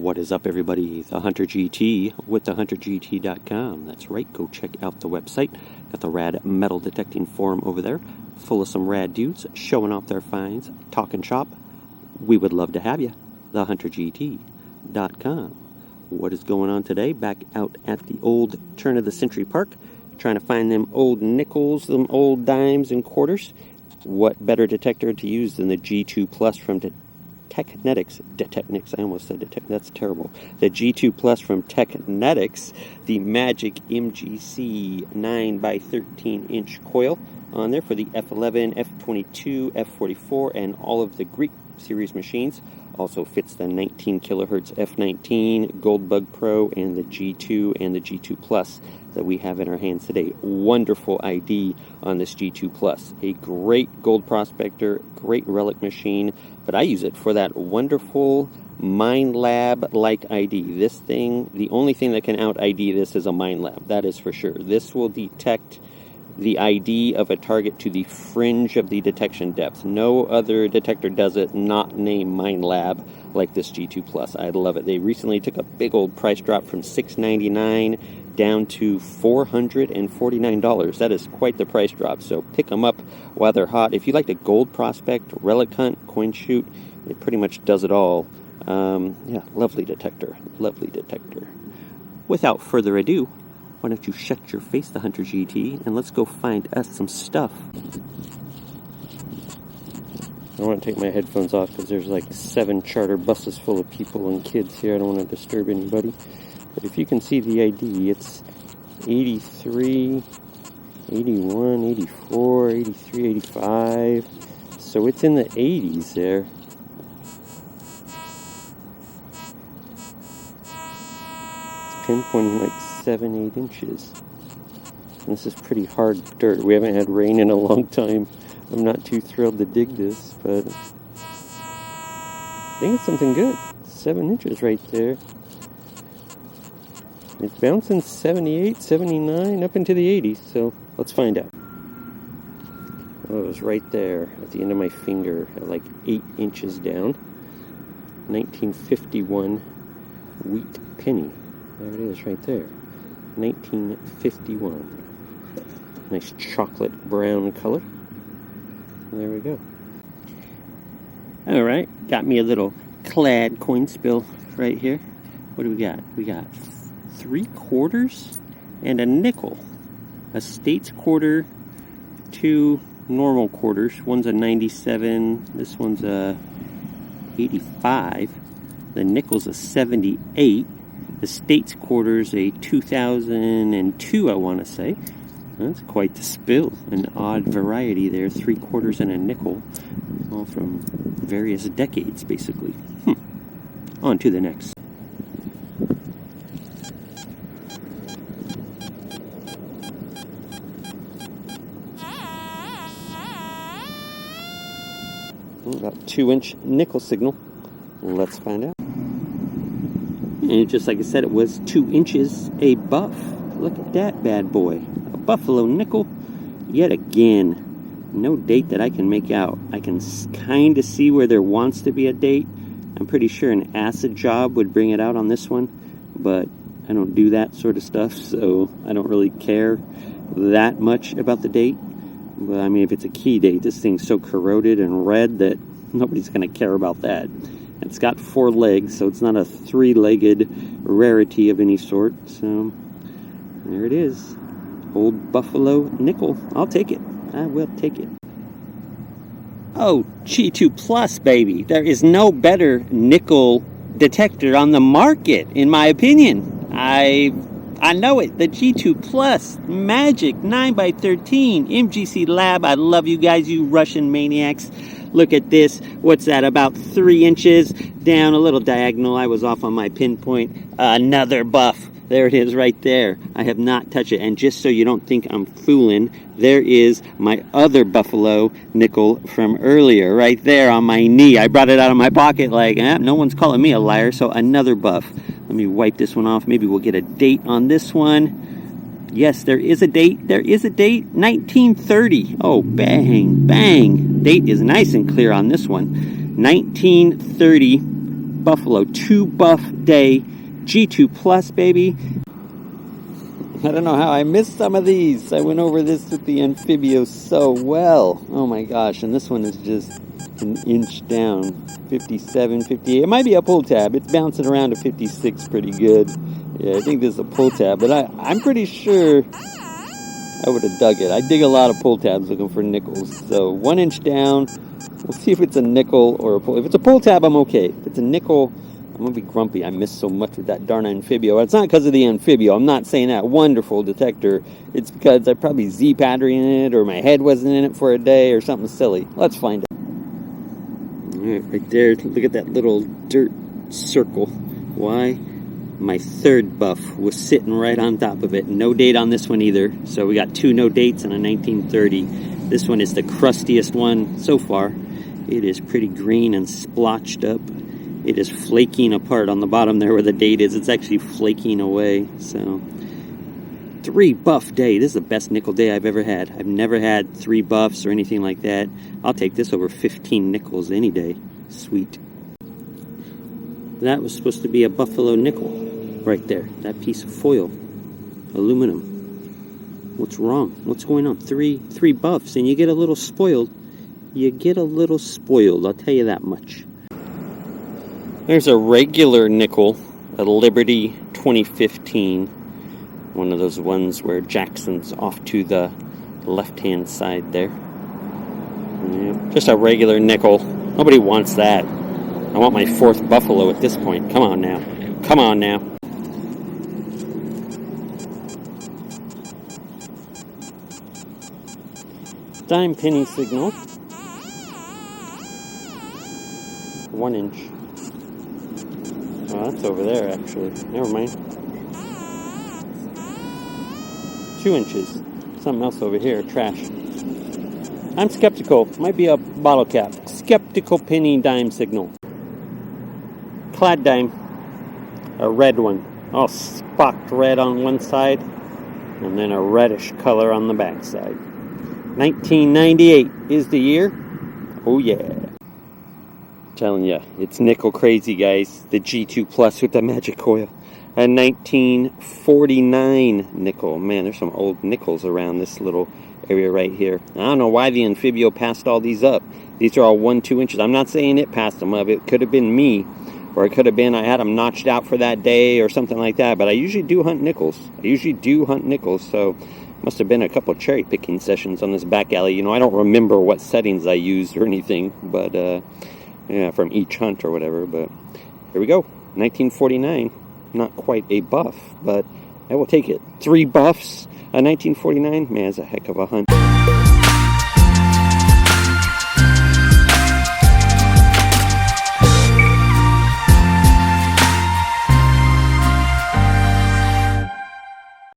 What is up, everybody? The Hunter GT with TheHunterGT.com. That's right, go check out the website. Got the rad metal detecting forum over there, full of some rad dudes showing off their finds, talking shop. We would love to have you. TheHunterGT.com. What is going on today? Back out at the old turn of the century park, trying to find them old nickels, them old dimes and quarters. What better detector to use than the G2 Plus from Teknetics, I almost said Detect, that's terrible. The G2 Plus from Teknetics, the Magic MGC 9x13 inch coil on there for the F11, F22, F44, and all of the Greek series machines. Also fits the 19 kilohertz F19, Goldbug Pro, and the G2 and the G2 Plus that we have in our hands today. Wonderful ID on this G2 Plus. A great gold prospector, great relic machine, but I use it for that wonderful Mind Lab-like ID. This thing, the only thing that can out-ID this is a Mind Lab, that is for sure. This will detect the ID of a target to the fringe of the detection depth. No other detector does it, not named Mind Lab, like this G2 Plus. I love it. They recently took a big old price drop from $699 down to $449. That is quite the price drop, so pick them up while they're hot. If you like to gold prospect, relic hunt, coin shoot, it pretty much does it all. Yeah, lovely detector. Without further ado, why don't you shut your face, the Hunter GT, and let's go find us some stuff. I want to take my headphones off because there's like 7 charter buses full of people and kids here. I don't want to disturb anybody. But if you can see the ID, it's 83, 81, 84, 83, 85. So it's in the 80s there. It's pinpointing like 7-8 inches. And this is pretty hard dirt. We haven't had rain in a long time. I'm not too thrilled to dig this, but I think it's something good. 7 inches right there. It's bouncing 78, 79, up into the 80s, so let's find out. Oh, it was right there at the end of my finger, at like 8 inches down. 1951 wheat penny. There it is right there. 1951. Nice chocolate brown color. There we go. Alright, got me a little clad coin spill right here. What do we got? We got 3 quarters and a nickel. A States quarter, 2 normal quarters. One's a 97, this one's a 85. The nickel's a 78. The States quarter's a 2002, I want to say. That's quite the spill. An odd variety there. 3 quarters and a nickel. All from various decades, basically. On to the next. About 2-inch nickel signal. Let's find out. And just like I said, it was 2 inches, a buff. Look at that bad boy. A buffalo nickel. Yet again, no date that I can make out. I can kind of see where there wants to be a date. I'm pretty sure an acid job would bring it out on this one, but I don't do that sort of stuff, so I don't really care that much about the date. But I mean, if it's a key date, this thing's so corroded and red that nobody's going to care about that. It's got 4 legs, so it's not a 3-legged rarity of any sort. So there it is. Old buffalo nickel. I'll take it. I will take it. Oh, G2 Plus, baby. There is no better nickel detector on the market, in my opinion. I know it. The G2 Plus Magic 9x13 MGC Lab. I love you guys, you Russian maniacs. Look at this. What's that? About 3 inches down, a little diagonal. I was off on my pinpoint. Another buff. There it is right there. I have not touched it. And just so you don't think I'm fooling, there is my other buffalo nickel from earlier right there on my knee. I brought it out of my pocket like, no one's calling me a liar. So another buff. Let me wipe this one off. Maybe we'll get a date on this one. Yes, there is a date. There is a date. 1930. Oh, bang, bang. Date is nice and clear on this one. 1930 Buffalo 2 buff day G2 Plus, baby. I don't know how I missed some of these. I went over this with the Amphibio so well. Oh my gosh, and this one is just an inch down. 57, 58. It might be a pull tab. It's bouncing around to 56 pretty good. Yeah, I think this is a pull tab, but I'm pretty sure I would have dug it. I dig a lot of pull tabs looking for nickels. So 1 inch down. We'll see if it's a nickel or a pull. If it's a pull tab, I'm okay. If it's a nickel, I'm going to be grumpy. I missed so much with that darn Amphibio. It's not because of the Amphibio. I'm not saying that. Wonderful detector. It's because I probably Z-battery in it, or my head wasn't in it for a day, or something silly. Let's find out. Alright, right there. Look at that little dirt circle. Why? My third buff was sitting right on top of it. No date on this one either. So we got 2 no dates and a 1930. This one is the crustiest one so far. It is pretty green and splotched up. It is flaking apart on the bottom there where the date is. It's actually flaking away. So 3 buff day. This is the best nickel day I've ever had. I've never had 3 buffs or anything like that. I'll take this over 15 nickels any day. Sweet. That was supposed to be a buffalo nickel right there. That piece of foil. Aluminum. What's wrong? What's going on? Three buffs and you get a little spoiled. You get a little spoiled, I'll tell you that much. There's a regular nickel, a Liberty 2015. One of those ones where Jackson's off to the left-hand side there. Yeah, just a regular nickel. Nobody wants that. I want my 4th buffalo at this point. Come on now. Come on now. Dime penny signal. 1 inch. Oh, that's over there actually. Never mind. 2 inches. Something else over here. Trash. I'm skeptical. Might be a bottle cap. Skeptical penny dime signal. Clad dime. A red one. All spocked red on one side. And then a reddish color on the back side. 1998 is the year. Oh yeah. Telling ya, it's nickel crazy, guys. The G2 Plus with the magic coil. A 1949 nickel. Man, there's some old nickels around this little area right here. I don't know why the Amphibio passed all these up. These are all 1-2 inches. I'm not saying it passed them up. It could have been me. Or it could have been I had them notched out for that day or something like that. But I usually do hunt nickels. So must have been a couple cherry picking sessions on this back alley. You know, I don't remember what settings I used or anything. But, yeah, from each hunt or whatever. But here we go. 1949. Not quite a buff, but I will take it. 3 buffs. A 1949. Man, it's a heck of a hunt.